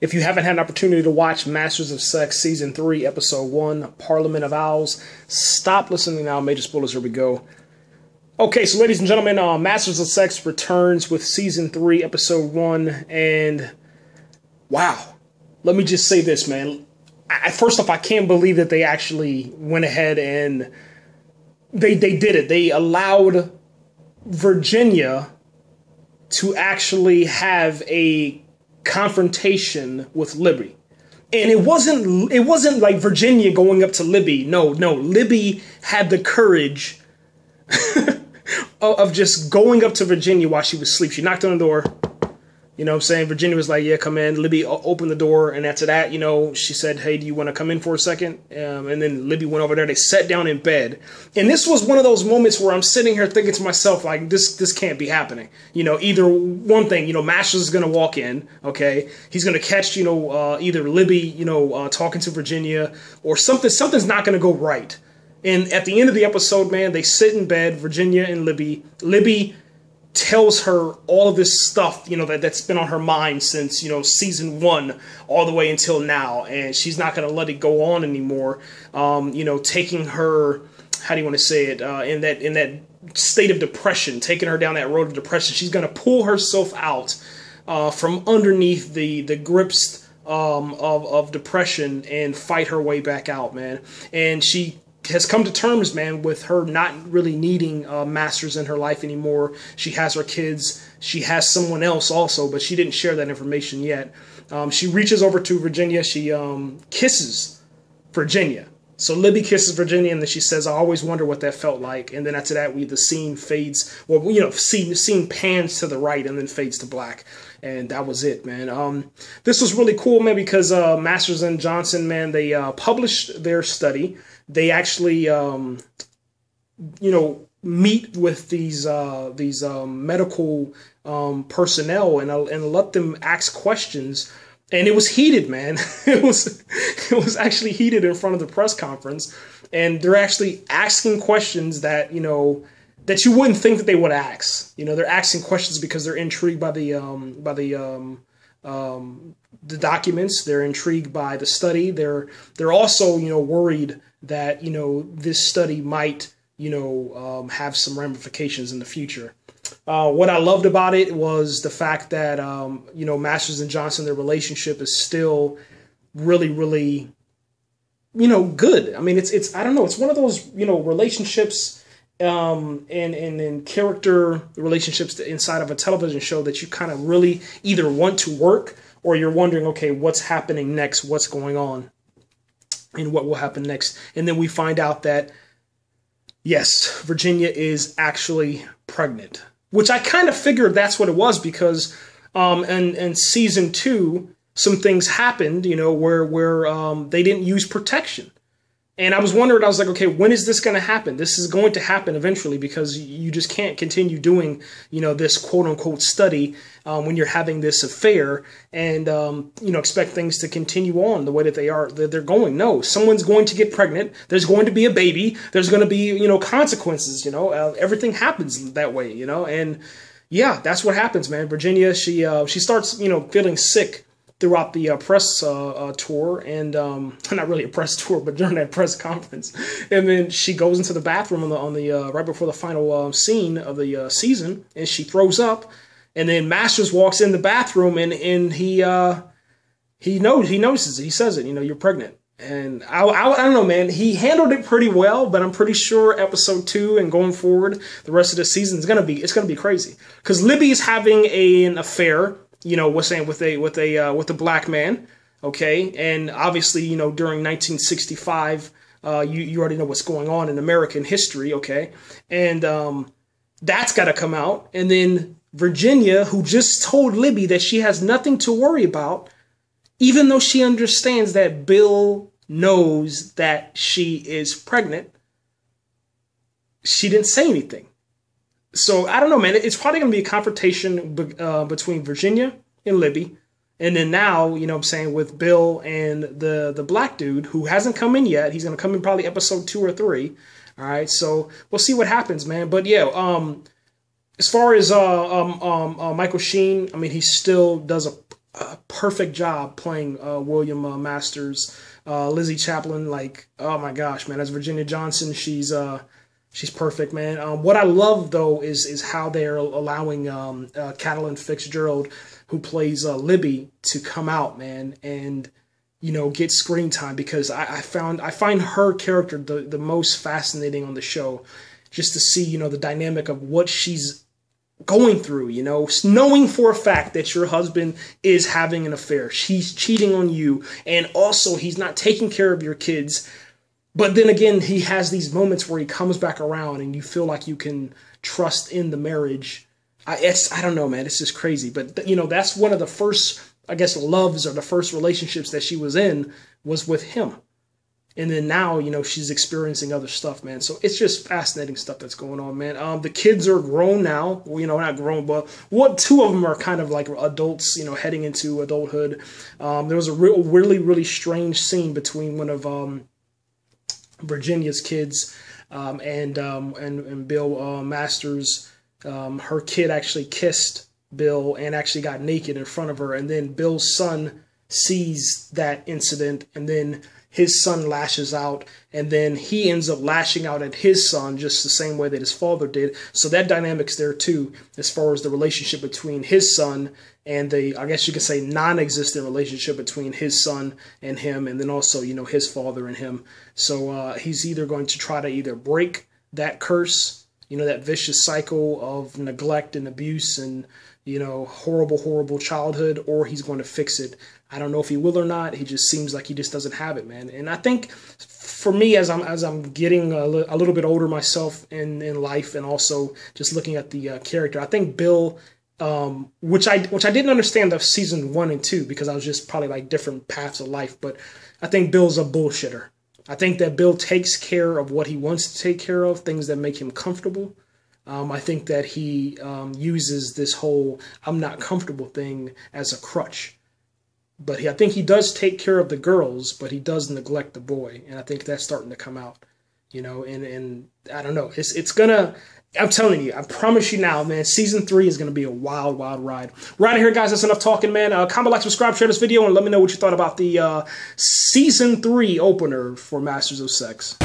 If you haven't had an opportunity to watch Masters of Sex Season 3, Episode 1, Parliament of Owls, stop listening now. Major spoilers, here we go. Okay, so ladies and gentlemen, Masters of Sex returns with Season 3, Episode 1, and wow. Let me just say this, man. First off, I can't believe that they actually went ahead and they did it. They allowed Virginia to actually have a confrontation with Libby. And it wasn't like Virginia going up to Libby. No, Libby had the courage of just going up to Virginia while she was asleep. She knocked on the door. You know what I'm saying? Virginia was like, yeah, come in. Libby opened the door. And after that, you know, she said, hey, do you want to come in for a second? And then Libby went over there. They sat down in bed. And this was one of those moments where I'm sitting here thinking to myself, like, this can't be happening. You know, either one thing, you know, Masters is going to walk in, okay? He's going to catch, you know, either Libby, you know, talking to Virginia or something's not going to go right. And at the end of the episode, man, they sit in bed, Virginia and Libby. Libby tells her all of this stuff, you know, that's been on her mind since, you know, Season 1 all the way until now. And she's not going to let it go on anymore. You know, taking her, how do you want to say it, in that state of depression, taking her down that road of depression. She's going to pull herself out from underneath the grips of depression and fight her way back out, man. And she has come to terms, man, with her not really needing Masters in her life anymore. She has her kids. She has someone else also, but she didn't share that information yet. She reaches over to Virginia. She kisses Virginia. So Libby kisses Virginia, and then she says, I always wonder what that felt like. And then after that, the scene fades. Well, you know, scene pans to the right and then fades to black. And that was it, man. This was really cool, man, because Masters and Johnson, man, they published their study. They actually, you know, meet with these medical personnel and let them ask questions. And it was heated, man. It was actually heated in front of the press conference. And they're actually asking questions that, you know, that you wouldn't think that they would ask. You know, they're asking questions because they're intrigued by the documents. They're intrigued by the study. They're also, you know, worried that, you know, this study might, you know, have some ramifications in the future. What I loved about it was the fact that, you know, Masters and Johnson, their relationship is still really, really, you know, good. I mean, it's I don't know, it's one of those, you know, relationships and character relationships inside of a television show that you kind of really either want to work or you're wondering, okay, what's happening next? What's going on? And what will happen next? And then we find out that, yes, Virginia is actually pregnant, which I kind of figured that's what it was because in Season 2, some things happened, you know, where they didn't use protection. And I was wondering, I was like, okay, when is this going to happen? This is going to happen eventually because you just can't continue doing, you know, this quote unquote study when you're having this affair and, you know, expect things to continue on the way that they're going. No, someone's going to get pregnant. There's going to be a baby. There's going to be, you know, consequences, you know, everything happens that way, you know, and yeah, that's what happens, man. Virginia, she starts, you know, feeling sick throughout the press tour, and not really a press tour, but during that press conference. And then she goes into the bathroom on the right before the final scene of the season, and she throws up. And then Masters walks in the bathroom, and he notices it. He says it. You know, you're pregnant. And I don't know, man. He handled it pretty well, but I'm pretty sure episode 2 and going forward, the rest of the season is gonna be crazy because Libby is having an affair. You know, we're saying with a black man, okay, and obviously, you know, during 1965, you already know what's going on in American history, okay, and that's got to come out, and then Virginia, who just told Libby that she has nothing to worry about, even though she understands that Bill knows that she is pregnant, she didn't say anything. So, I don't know, man. It's probably going to be a confrontation between Virginia and Libby. And then now, you know what I'm saying, with Bill and the black dude who hasn't come in yet. He's going to come in probably episode 2 or 3. All right, so we'll see what happens, man. But, yeah, as far as Michael Sheen, I mean, he still does a perfect job playing William Masters. Lizzy Caplan, like, oh my gosh, man, as Virginia Johnson, she's perfect, man. What I love though is how they're allowing Caplan FitzGerald, who plays Libby, to come out, man, and get screen time, because I find her character the most fascinating on the show, just to see the dynamic of what she's going through, knowing for a fact that your husband is having an affair, he's cheating on you, and also he's not taking care of your kids. But then again, he has these moments where he comes back around and you feel like you can trust in the marriage. I don't know, man. It's just crazy. But, that's one of the first, I guess, loves, or the first relationships that she was in, was with him. And then now, she's experiencing other stuff, man. So it's just fascinating stuff that's going on, man. The kids are grown now. Well, not grown, but two of them are kind of like adults, heading into adulthood. There was a really, really strange scene between one of Virginia's kids and Bill Masters. Her kid actually kissed Bill and actually got naked in front of her, and then Bill's son sees that incident, and then his son lashes out, and then he ends up lashing out at his son just the same way that his father did. So that dynamic's there too, as far as the relationship between his son and the, I guess you could say, non-existent relationship between his son and him, and then also, his father and him. So he's either going to try to either break that curse, that vicious cycle of neglect and abuse and, horrible childhood, or he's going to fix it. I don't know if he will or not. He just seems like he just doesn't have it, man. And I think for me, as I'm getting a little bit older myself in life, and also just looking at the character, I think Bill, which I didn't understand of season 1 and 2, because I was just probably like different paths of life, but I think Bill's a bullshitter. I think that Bill takes care of what he wants to take care of, things that make him comfortable. I think that he uses this whole "I'm not comfortable" thing as a crutch. But I think he does take care of the girls, but he does neglect the boy. And I think that's starting to come out, and I don't know. It's gonna, I'm telling you, I promise you now, man, season 3 is gonna be a wild, wild ride. Right here, guys, that's enough talking, man. Comment, like, subscribe, share this video, and let me know what you thought about the season 3 opener for Masters of Sex.